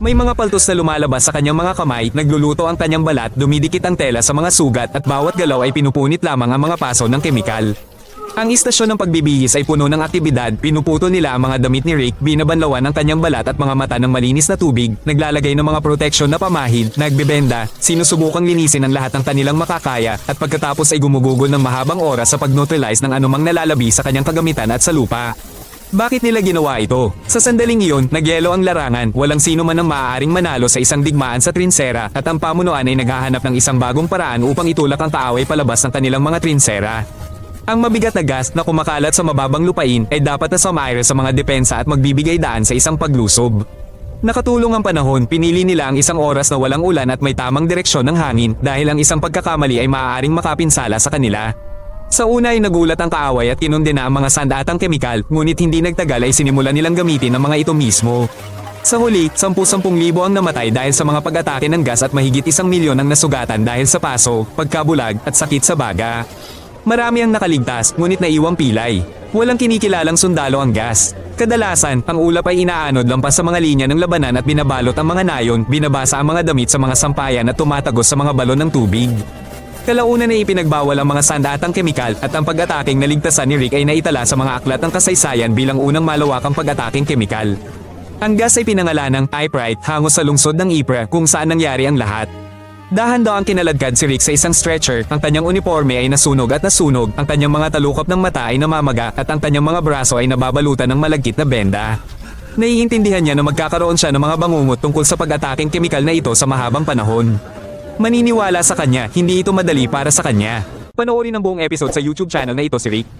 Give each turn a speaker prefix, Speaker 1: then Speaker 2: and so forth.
Speaker 1: May mga paltos na lumalabas sa kanyang mga kamay, nagluluto ang kanyang balat, dumidikit ang tela sa mga sugat at bawat galaw ay pinupunit lamang ang mga paso ng kemikal. Ang istasyon ng pagbibihis ay puno ng aktibidad, pinuputol nila ang mga damit ni Rick, binabanlawan ang kanyang balat at mga mata ng malinis na tubig, naglalagay ng mga proteksyon na pamahid, nagbebenda, sinusubukang linisin ang lahat ng kanilang makakaya, at pagkatapos ay gumugugol ng mahabang oras sa pag-neutralize ng anumang nalalabi sa kanyang kagamitan at sa lupa. Bakit nila ginawa ito? Sa sandaling iyon, nagyelo ang larangan, walang sino man ang maaaring manalo sa isang digmaan sa trinsera, at ang pamunuan ay naghahanap ng isang bagong paraan upang itulak ang kaaway palabas ng kanilang mga trinsera. Ang mabigat na gas na kumakalat sa mababang lupain ay dapat na sumaire sa mga depensa at magbibigay daan sa isang paglusob. Nakatulong ang panahon, pinili nila ang isang oras na walang ulan at may tamang direksyon ng hangin dahil ang isang pagkakamali ay maaaring makapinsala sa kanila. Sa una ay nagulat ang kaaway at kinundena ang mga sandatang kemikal, ngunit hindi nagtagal ay sinimulan nilang gamitin ang mga ito mismo. Sa huli, 10,000 ang namatay dahil sa mga pag-atake ng gas at mahigit 1,000,000 ang nasugatan dahil sa paso, pagkabulag at sakit sa baga. Marami ang nakaligtas, ngunit naiwang pilay. Walang kinikilalang sundalo ang gas. Kadalasan, ang ulap ay inaanod lampas sa mga linya ng labanan at binabalot ang mga nayon, binabasa ang mga damit sa mga sampayan at tumatagos sa mga balon ng tubig. Kalaunan ay ipinagbawal ang mga sandatang kemikal at ang pag-ataking naligtasan ni Rick ay naitala sa mga aklat ng kasaysayan bilang unang malawakang pag-ataking kemikal. Ang gas ay pinangalan ng Typewrite hango sa lungsod ng Ypres kung saan nangyari ang lahat. Dahan-daang kinaladkad si Rick sa isang stretcher, ang kanyang uniforme ay nasunog, ang kanyang mga talukap ng mata ay namamaga at ang kanyang mga braso ay nababalutan ng malagkit na benda. Naiintindihan niya na magkakaroon siya ng mga bangungot tungkol sa pag-ataking kemikal na ito sa mahabang panahon. Maniniwala sa kanya, hindi ito madali para sa kanya. Panoorin ang buong episode sa YouTube channel na ito si Rick.